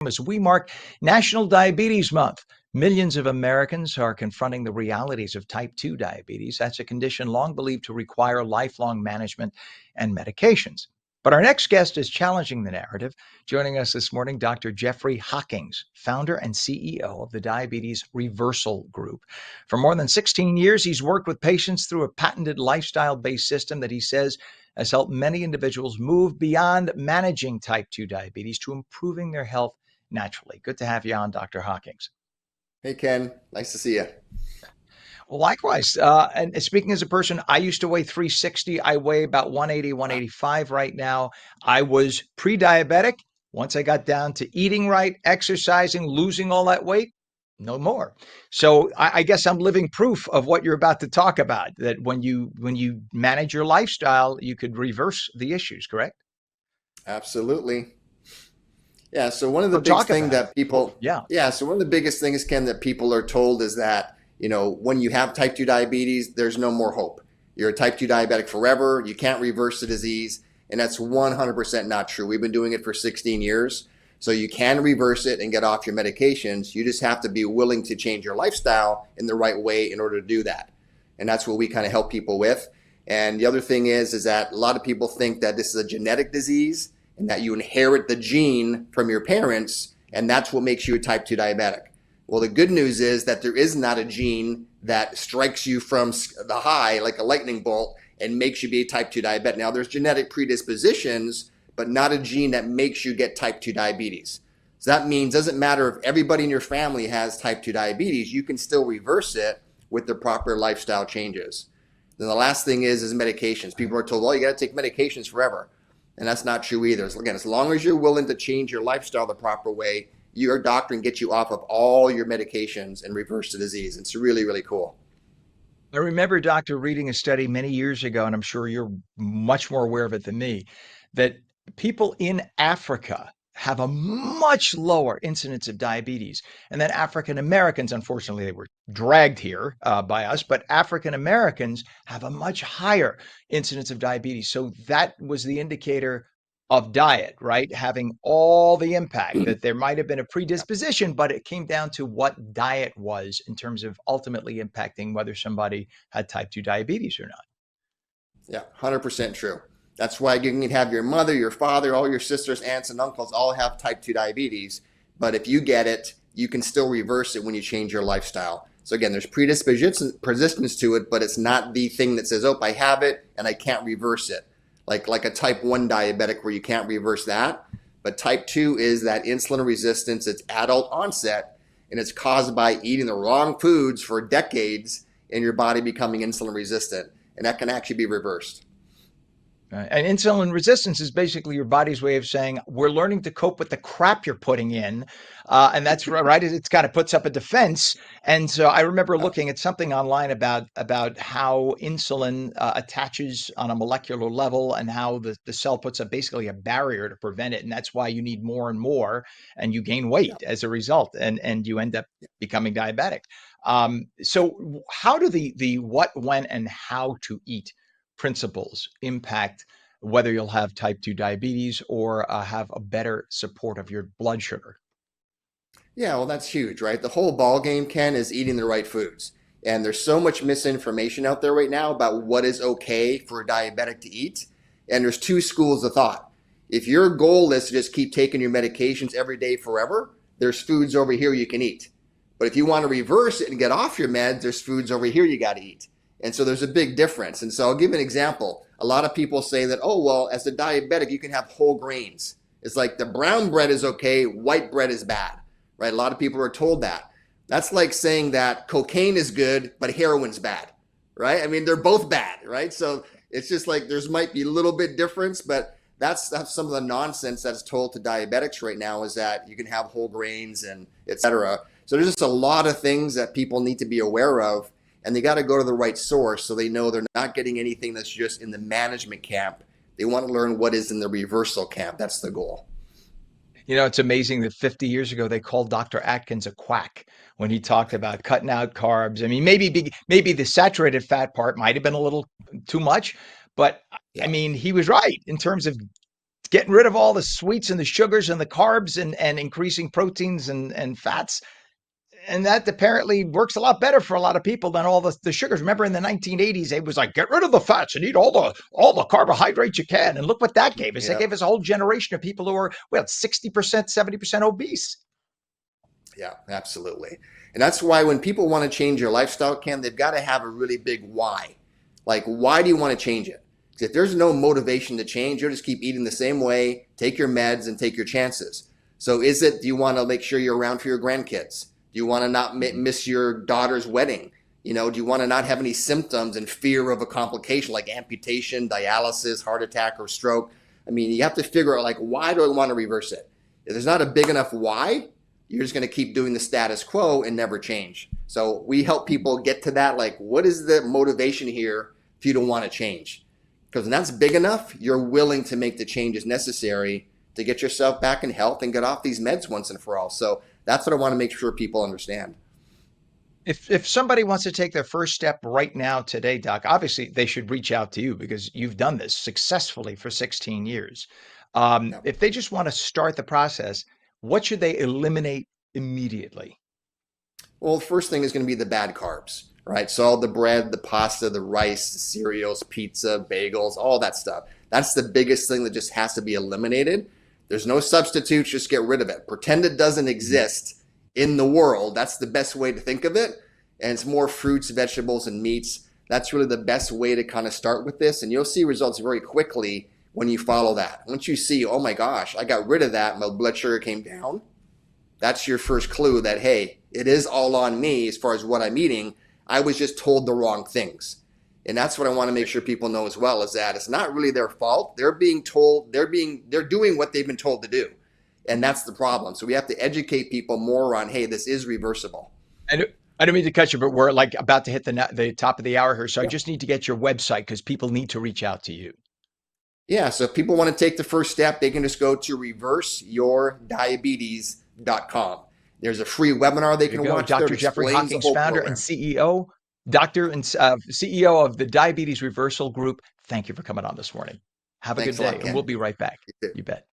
As we mark National Diabetes Month, millions of Americans are confronting the realities of type 2 diabetes. That's a condition long believed to require lifelong management and medications. But our next guest is challenging the narrative. Joining us this morning, Dr. Jeffrey Hockings, founder and CEO of the Diabetes Reversal Group. For more than 16 years, he's worked with patients through a patented lifestyle based system that he says has helped many individuals move beyond managing type 2 diabetes to improving their health naturally. Good to have you on, Dr. Hockings. Hey, Ken. Nice to see you. Well, likewise. And speaking as a person, I used to weigh 360. I weigh about 180, 185 right now. I was pre diabetic. Once I got down to eating right, exercising, losing all that weight, no more. So I guess I'm living proof of what you're about to talk about. That when you manage your lifestyle, you could reverse the issues. Correct? Absolutely. Yeah. So one of the So big talk thing about it. that people, Yeah. yeah. So one of the biggest things, Ken, that people are told is that, when you have type 2 diabetes, there's no more hope. You're a type 2 diabetic forever. You can't reverse the disease. And that's 100% not true. We've been doing it for 16 years. So you can reverse it and get off your medications. You just have to be willing to change your lifestyle in the right way in order to do that. And that's what we kind of help people with. And the other thing is that a lot of people think that this is a genetic disease and that you inherit the gene from your parents, and that's what makes you a type 2 diabetic. Well, the good news is that there is not a gene that strikes you from the high like a lightning bolt and makes you be a type 2 diabetic. Now, there's genetic predispositions, but not a gene that makes you get type 2 diabetes. So that means it doesn't matter if everybody in your family has type 2 diabetes, you can still reverse it with the proper lifestyle changes. Then the last thing is medications. People are told, well, you got to take medications forever. And that's not true either. Again, as long as you're willing to change your lifestyle the proper way, your doctor can get you off of all your medications and reverse the disease. It's really, really cool. I remember, Doctor, reading a study many years ago, and I'm sure you're much more aware of it than me, that people in Africa have a much lower incidence of diabetes. And that African Americans, unfortunately, they were dragged here by us, but African Americans have a much higher incidence of diabetes. So that was the indicator of diet, right? Having all the impact that there might have been a predisposition, but it came down to what diet was in terms of ultimately impacting whether somebody had type 2 diabetes or not. Yeah, 100% true. That's why you can have your mother, your father, all your sisters, aunts, and uncles all have type 2 diabetes. But if you get it, you can still reverse it when you change your lifestyle. So again, there's predispositions to it, but it's not the thing that says, oh, I have it and I can't reverse it. Like a type 1 diabetic where you can't reverse that. But type 2 is that insulin resistance. It's adult onset, and it's caused by eating the wrong foods for decades and your body becoming insulin resistant. And that can actually be reversed. And insulin resistance is basically your body's way of saying, we're learning to cope with the crap you're putting in. And that's right. It's kind of puts up a defense. And so I remember looking at something online about how insulin attaches on a molecular level and how the cell puts up basically a barrier to prevent it. And that's why you need more and more and you gain weight Yeah. as a result and you end up becoming diabetic. So how do the what, when, and how to eat principles impact whether you'll have type 2 diabetes or have a better support of your blood sugar? Yeah, well, that's huge, right? The whole ball game, Ken, is eating the right foods. And there's so much misinformation out there right now about what is okay for a diabetic to eat. And there's two schools of thought. If your goal is to just keep taking your medications every day forever, there's foods over here you can eat. But if you want to reverse it and get off your meds, there's foods over here you got to eat. And so there's a big difference. And so I'll give an example. A lot of people say that, oh, well, as a diabetic, you can have whole grains. It's like the brown bread is okay, white bread is bad, right? A lot of people are told that. That's like saying that cocaine is good, but heroin's bad, right? I mean, they're both bad, right? So it's just like there's might be a little bit difference, but that's some of the nonsense that's told to diabetics right now is that you can have whole grains and et cetera. So there's just a lot of things that people need to be aware of, and they got to go to the right source so they know they're not getting anything that's just in the management camp. They want to learn what is in the reversal camp. That's the goal. You know, it's amazing that 50 years ago they called Dr. Atkins a quack when he talked about cutting out carbs. I mean, maybe the saturated fat part might have been a little too much, but I Yeah. mean, he was right in terms of getting rid of all the sweets and the sugars and the carbs and increasing proteins and fats. And that apparently works a lot better for a lot of people than all the sugars. Remember in the 1980s, it was like, get rid of the fats and eat all the carbohydrates you can. And look what that gave us. It Yeah. gave us a whole generation of people who are, well, 60%, 70% obese. Yeah, absolutely. And that's why when people want to change your lifestyle, Ken, they've got to have a really big why. Like, why do you want to change it? Because if there's no motivation to change, you'll just keep eating the same way, take your meds, and take your chances. So, do you want to make sure you're around for your grandkids? Do you want to not miss your daughter's wedding? Do you want to not have any symptoms and fear of a complication like amputation, dialysis, heart attack, or stroke? I mean, you have to figure out, like, why do I want to reverse it? If there's not a big enough why, you're just going to keep doing the status quo and never change. So we help people get to that, like, what is the motivation here if you don't want to change? Because when that's big enough, you're willing to make the changes necessary to get yourself back in health and get off these meds once and for all. So that's what I want to make sure people understand. If somebody wants to take their first step right now today, Doc, obviously they should reach out to you because you've done this successfully for 16 years. Yeah. If they just want to start the process, what should they eliminate immediately? Well, the first thing is going to be the bad carbs, right? So all the bread, the pasta, the rice, the cereals, pizza, bagels, all that stuff. That's the biggest thing that just has to be eliminated. There's no substitutes, just get rid of it. Pretend it doesn't exist in the world. That's the best way to think of it. And it's more fruits, vegetables, and meats. That's really the best way to kind of start with this. And you'll see results very quickly when you follow that. Once you see, oh my gosh, I got rid of that, my blood sugar came down, that's your first clue that, hey, it is all on me as far as what I'm eating. I was just told the wrong things. And that's what I want to make sure people know as well, is that it's not really their fault. They're being told, they're doing what they've been told to do. And that's the problem. So we have to educate people more on, hey, this is reversible. And I don't mean to cut you, but we're like about to hit the top of the hour here. So I Yeah. just need to get your website because people need to reach out to you. Yeah. So if people want to take the first step, they can just go to reverseyourdiabetes.com. There's a free webinar they There you can go. watch there. It Dr. Jeffrey explains the Hockings, whole founder and program. CEO, doctor and CEO of the Diabetes Reversal Group. Thank you for coming on this morning. Have a good Thanks a lot, day, and we'll Ken. be right back. You too. You bet.